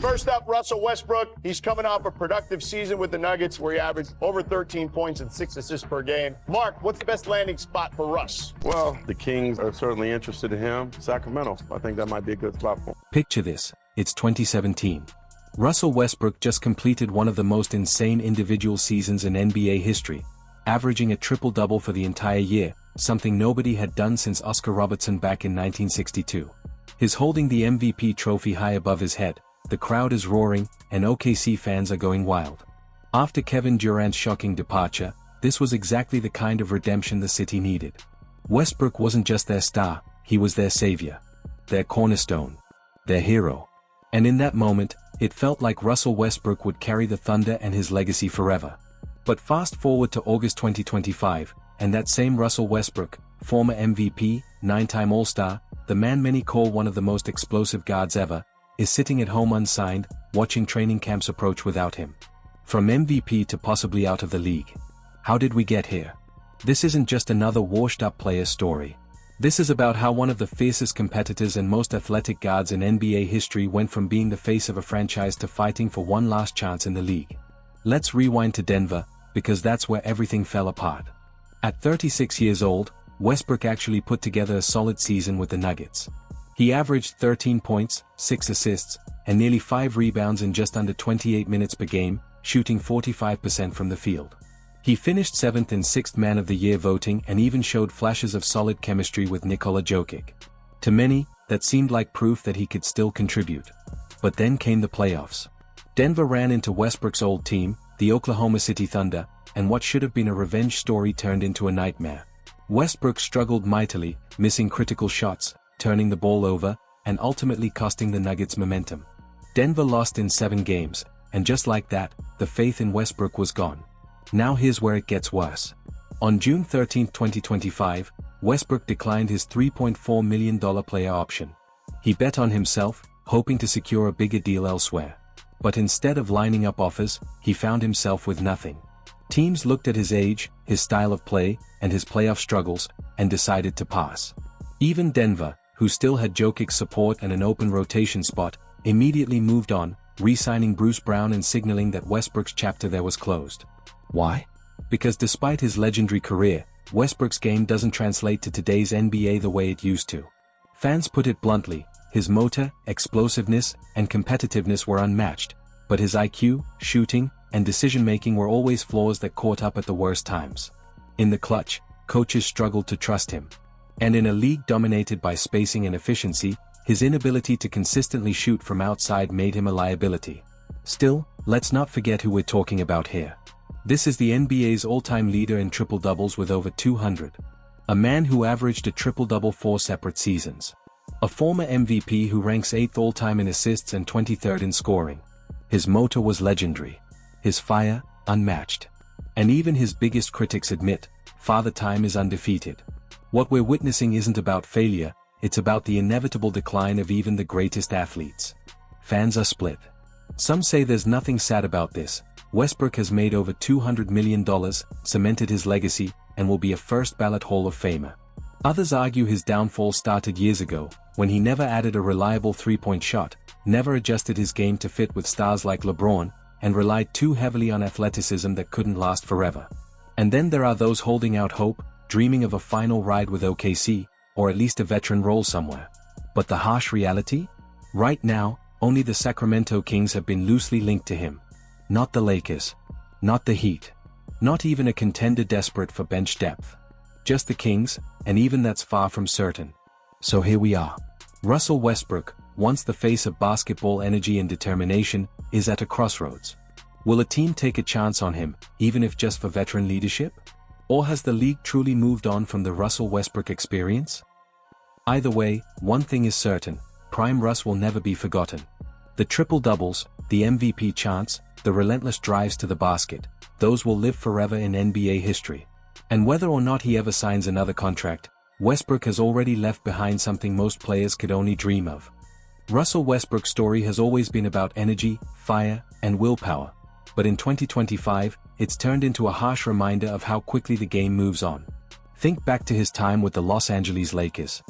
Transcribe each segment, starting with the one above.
First up, Russell Westbrook. He's coming off a productive season with the Nuggets where he averaged over 13 points and 6 assists per game. Mark, what's the best landing spot for Russ? Well, the Kings are certainly interested in him. Sacramento, I think that might be a good spot for him. Picture this, it's 2017. Russell Westbrook just completed one of the most insane individual seasons in NBA history, averaging a triple-double for the entire year, something nobody had done since Oscar Robertson back in 1962. He's holding the MVP trophy high above his head, the crowd is roaring, and OKC fans are going wild. After Kevin Durant's shocking departure, this was exactly the kind of redemption the city needed. Westbrook wasn't just their star, he was their savior, their cornerstone, their hero. And in that moment, it felt like Russell Westbrook would carry the thunder and his legacy forever. But fast forward to August 2025, and that same Russell Westbrook, former MVP, 9-time All-Star, the man many call one of the most explosive guards ever, is sitting at home unsigned, watching training camps approach without him. From MVP to possibly out of the league. How did we get here? This isn't just another washed-up player story. This is about how one of the fiercest competitors and most athletic guards in NBA history went from being the face of a franchise to fighting for one last chance in the league. Let's rewind to Denver, because that's where everything fell apart. At 36 years old, Westbrook actually put together a solid season with the Nuggets. He averaged 13 points, 6 assists, and nearly 5 rebounds in just under 28 minutes per game, shooting 45% from the field. He finished 7th in 6th Man of the Year voting and even showed flashes of solid chemistry with Nikola Jokic. To many, that seemed like proof that he could still contribute. But then came the playoffs. Denver ran into Westbrook's old team, the Oklahoma City Thunder, and what should have been a revenge story turned into a nightmare. Westbrook struggled mightily, missing critical shots, turning the ball over, and ultimately costing the Nuggets momentum. Denver lost in 7 games, and just like that, the faith in Westbrook was gone. Now here's where it gets worse. On June 13, 2025, Westbrook declined his $3.4 million player option. He bet on himself, hoping to secure a bigger deal elsewhere. But instead of lining up offers, he found himself with nothing. Teams looked at his age, his style of play, and his playoff struggles, and decided to pass. Even Denver, who still had Jokic's support and an open rotation spot, immediately moved on, re-signing Bruce Brown and signaling that Westbrook's chapter there was closed. Why? Because despite his legendary career, Westbrook's game doesn't translate to today's NBA the way it used to. Fans put it bluntly, his motor, explosiveness, and competitiveness were unmatched, but his IQ, shooting, and decision-making were always flaws that caught up at the worst times. In the clutch, coaches struggled to trust him. And in a league dominated by spacing and efficiency, his inability to consistently shoot from outside made him a liability. Still, let's not forget who we're talking about here. This is the NBA's all-time leader in triple-doubles with over 200. A man who averaged a triple-double 4 separate seasons. A former MVP who ranks 8th all-time in assists and 23rd in scoring. His motor was legendary. His fire, unmatched. And even his biggest critics admit, Father Time is undefeated. What we're witnessing isn't about failure, it's about the inevitable decline of even the greatest athletes. Fans are split. Some say there's nothing sad about this. Westbrook has made over $200 million, cemented his legacy, and will be a first-ballot Hall of Famer. Others argue his downfall started years ago, when he never added a reliable three-point shot, never adjusted his game to fit with stars like LeBron, and relied too heavily on athleticism that couldn't last forever. And then there are those holding out hope, dreaming of a final ride with OKC, or at least a veteran role somewhere. But the harsh reality? Right now, only the Sacramento Kings have been loosely linked to him. Not the Lakers. Not the Heat. Not even a contender desperate for bench depth. Just the Kings, and even that's far from certain. So here we are. Russell Westbrook, once the face of basketball energy and determination, is at a crossroads. Will a team take a chance on him, even if just for veteran leadership? Or has the league truly moved on from the Russell Westbrook experience? Either way, one thing is certain, prime Russ will never be forgotten. The triple-doubles, the MVP chants, the relentless drives to the basket, those will live forever in NBA history. And whether or not he ever signs another contract, Westbrook has already left behind something most players could only dream of. Russell Westbrook's story has always been about energy, fire, and willpower. But in 2025, it's turned into a harsh reminder of how quickly the game moves on. Think back to his time with the Los Angeles Lakers.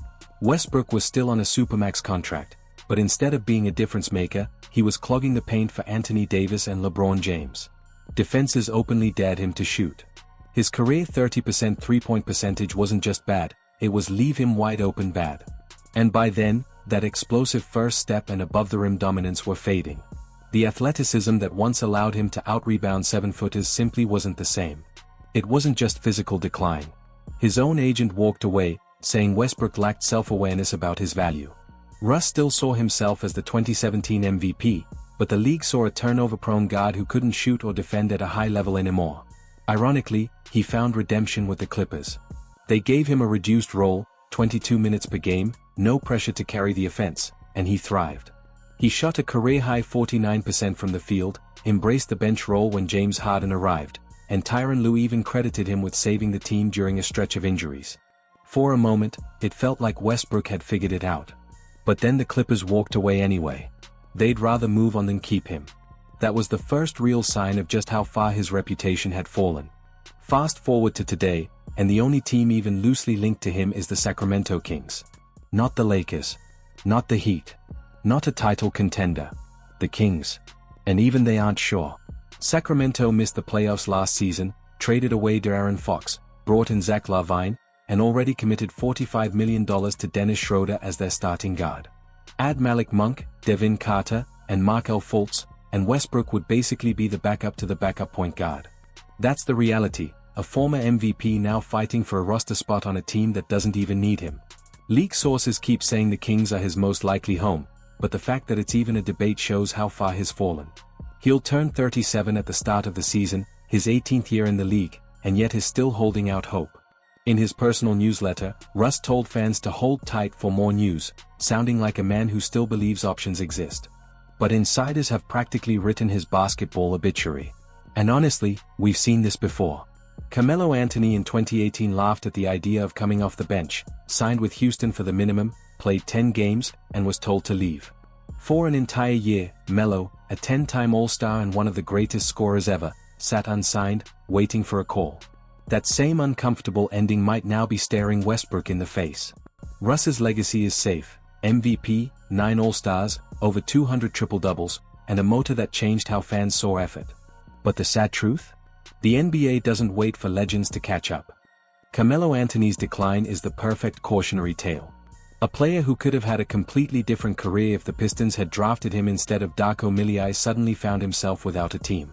Westbrook was still on a supermax contract, But instead of being a difference maker, he was clogging the paint for Anthony Davis and LeBron James. Defenses openly dared him to shoot. His career 30% three-point percentage wasn't just bad, it was leave him wide open bad. And by then, that explosive first step and above-the-rim dominance were fading. The athleticism that once allowed him to out-rebound 7-footers simply wasn't the same. It wasn't just physical decline. His own agent walked away, saying Westbrook lacked self-awareness about his value. Russ still saw himself as the 2017 MVP, but the league saw a turnover-prone guard who couldn't shoot or defend at a high level anymore. Ironically, he found redemption with the Clippers. They gave him a reduced role, 22 minutes per game, no pressure to carry the offense, and he thrived. He shot a career-high 49% from the field, embraced the bench role when James Harden arrived, and Tyronn Lue even credited him with saving the team during a stretch of injuries. For a moment, it felt like Westbrook had figured it out. But then the Clippers walked away anyway. They'd rather move on than keep him. That was the first real sign of just how far his reputation had fallen. Fast forward to today, and the only team even loosely linked to him is the Sacramento Kings. Not the Lakers. Not the Heat. Not a title contender. The Kings. And even they aren't sure. Sacramento missed the playoffs last season, traded away De'Aaron Fox, brought in Zach LaVine, and already committed $45 million to Dennis Schroeder as their starting guard. Add Malik Monk, Devin Carter, and Markelle Fultz, and Westbrook would basically be the backup to the backup point guard. That's the reality, a former MVP now fighting for a roster spot on a team that doesn't even need him. League sources keep saying the Kings are his most likely home, but the fact that it's even a debate shows how far he's fallen. He'll turn 37 at the start of the season, his 18th year in the league, and yet is still holding out hope. In his personal newsletter, Russ told fans to hold tight for more news, sounding like a man who still believes options exist. But insiders have practically written his basketball obituary. And honestly, we've seen this before. Carmelo Anthony in 2018 laughed at the idea of coming off the bench, signed with Houston for the minimum, played 10 games, and was told to leave. For an entire year, Melo, a 10-time All-Star and one of the greatest scorers ever, sat unsigned, waiting for a call. That same uncomfortable ending might now be staring Westbrook in the face. Russ's legacy is safe: MVP, 9 All-Stars, over 200 triple-doubles, and a motor that changed how fans saw effort. But the sad truth? The NBA doesn't wait for legends to catch up. Carmelo Anthony's decline is the perfect cautionary tale. A player who could have had a completely different career if the Pistons had drafted him instead of Darko Milicic suddenly found himself without a team.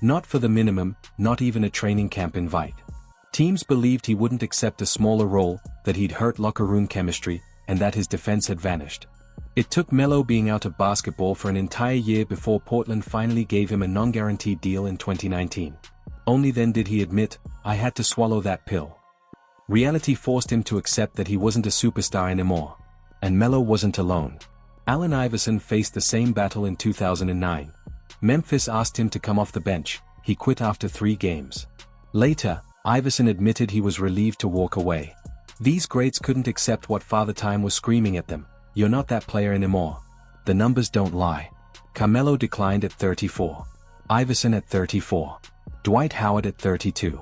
Not for the minimum, not even a training camp invite. Teams believed he wouldn't accept a smaller role, that he'd hurt locker room chemistry, and that his defense had vanished. It took Melo being out of basketball for an entire year before Portland finally gave him a non-guaranteed deal in 2019. Only then did he admit, "I had to swallow that pill." Reality forced him to accept that he wasn't a superstar anymore. And Melo wasn't alone. Allen Iverson faced the same battle in 2009. Memphis asked him to come off the bench, he quit after 3 games. Later, Iverson admitted he was relieved to walk away. These greats couldn't accept what Father Time was screaming at them: "You're not that player anymore." The numbers don't lie. Carmelo declined at 34. Iverson at 34. Dwight Howard at 32.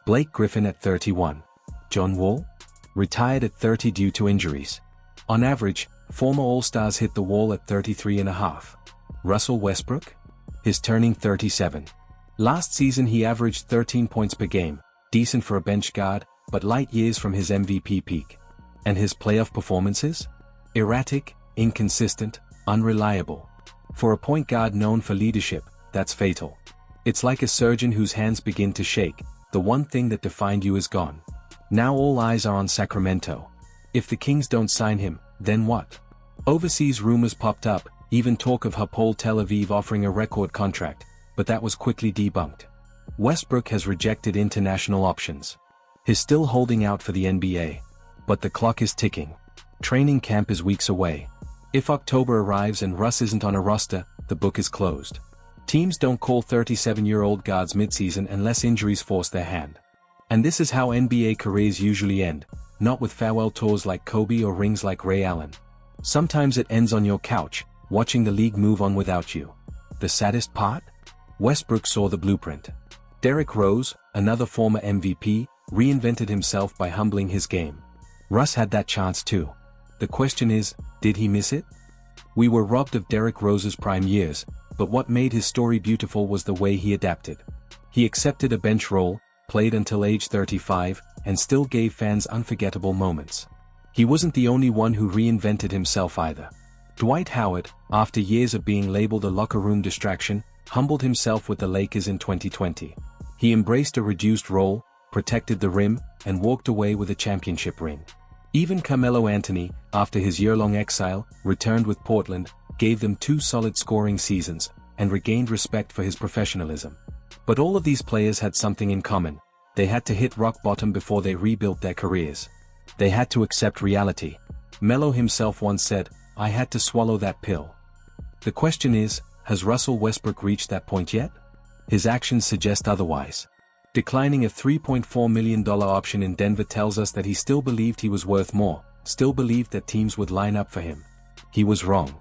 Blake Griffin at 31. John Wall? Retired at 30 due to injuries. On average, former All-Stars hit the wall at 33.5. Russell Westbrook? He's turning 37. Last season he averaged 13 points per game, decent for a bench guard, but light years from his MVP peak. And his playoff performances? Erratic, inconsistent, unreliable. For a point guard known for leadership, that's fatal. It's like a surgeon whose hands begin to shake, the one thing that defined you is gone. Now all eyes are on Sacramento. If the Kings don't sign him, then what? Overseas rumors popped up, even talk of Hapoel Tel Aviv offering a record contract, but that was quickly debunked. Westbrook has rejected international options. He's still holding out for the NBA. But the clock is ticking. Training camp is weeks away. If October arrives and Russ isn't on a roster, the book is closed. Teams don't call 37-year-old guards midseason unless injuries force their hand. And this is how NBA careers usually end, not with farewell tours like Kobe or rings like Ray Allen. Sometimes it ends on your couch, watching the league move on without you. The saddest part? Westbrook saw the blueprint. Derrick Rose, another former MVP, reinvented himself by humbling his game. Russ had that chance too. The question is, did he miss it? We were robbed of Derrick Rose's prime years, but what made his story beautiful was the way he adapted. He accepted a bench role, played until age 35, and still gave fans unforgettable moments. He wasn't the only one who reinvented himself either. Dwight Howard, after years of being labeled a locker room distraction, humbled himself with the Lakers in 2020. He embraced a reduced role, protected the rim, and walked away with a championship ring. Even Carmelo Anthony, after his year-long exile, returned with Portland, gave them 2 solid scoring seasons, and regained respect for his professionalism. But all of these players had something in common. They had to hit rock bottom before they rebuilt their careers. They had to accept reality. Melo himself once said, "I had to swallow that pill." The question is, has Russell Westbrook reached that point yet? His actions suggest otherwise. Declining a $3.4 million option in Denver tells us that he still believed he was worth more, still believed that teams would line up for him. He was wrong.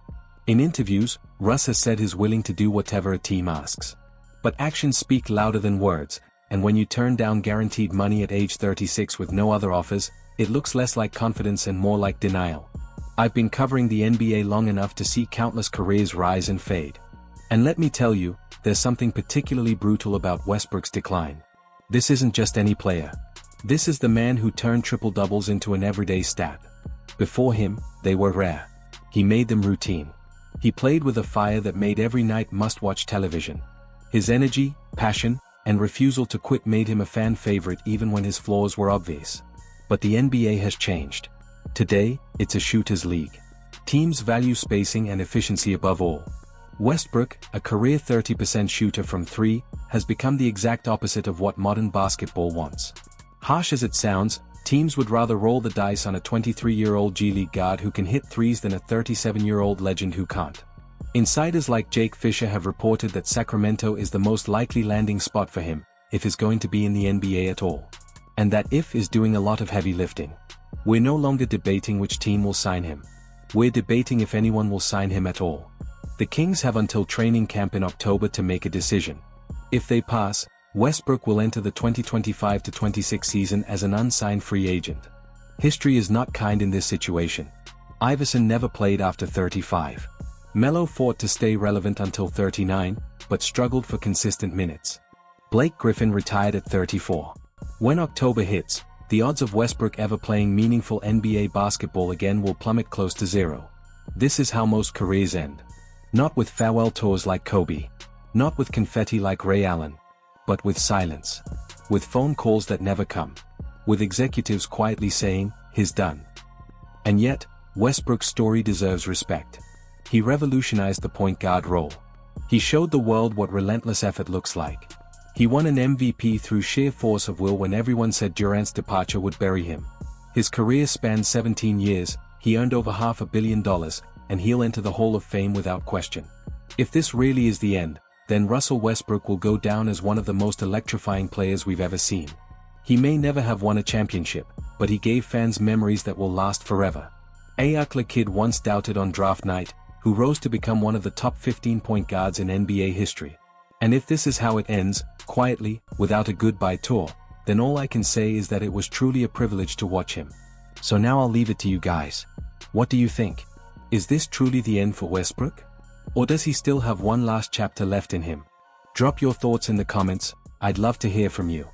In interviews, Russ has said he's willing to do whatever a team asks. But actions speak louder than words, and when you turn down guaranteed money at age 36 with no other offers, it looks less like confidence and more like denial. I've been covering the NBA long enough to see countless careers rise and fade. And let me tell you, there's something particularly brutal about Westbrook's decline. This isn't just any player. This is the man who turned triple-doubles into an everyday stat. Before him, they were rare. He made them routine. He played with a fire that made every night must-watch television. His energy, passion, and refusal to quit made him a fan favorite even when his flaws were obvious. But the NBA has changed. Today, it's a shooter's league. Teams value spacing and efficiency above all. Westbrook, a career 30% shooter from 3, has become the exact opposite of what modern basketball wants. Harsh as it sounds, teams would rather roll the dice on a 23-year-old G League guard who can hit threes than a 37-year-old legend who can't. Insiders like Jake Fisher have reported that Sacramento is the most likely landing spot for him, if he's going to be in the NBA at all. And that if is doing a lot of heavy lifting. We're no longer debating which team will sign him. We're debating if anyone will sign him at all. The Kings have until training camp in October to make a decision. If they pass, Westbrook will enter the 2025-26 season as an unsigned free agent. History is not kind in this situation. Iverson never played after 35. Melo fought to stay relevant until 39, but struggled for consistent minutes. Blake Griffin retired at 34. When October hits, the odds of Westbrook ever playing meaningful NBA basketball again will plummet close to 0. This is how most careers end. Not with farewell tours like Kobe. Not with confetti like Ray Allen. But with silence. With phone calls that never come. With executives quietly saying, "He's done." And yet, Westbrook's story deserves respect. He revolutionized the point guard role. He showed the world what relentless effort looks like. He won an MVP through sheer force of will when everyone said Durant's departure would bury him. His career spanned 17 years, he earned over $500 million, and he'll enter the Hall of Fame without question. If this really is the end, then Russell Westbrook will go down as one of the most electrifying players we've ever seen. He may never have won a championship, but he gave fans memories that will last forever. A Oklahoma kid once doubted on draft night, who rose to become one of the top 15 point guards in NBA history. And if this is how it ends, quietly, without a goodbye tour, then all I can say is that it was truly a privilege to watch him. So now I'll leave it to you guys. What do you think? Is this truly the end for Westbrook? Or does he still have one last chapter left in him? Drop your thoughts in the comments, I'd love to hear from you.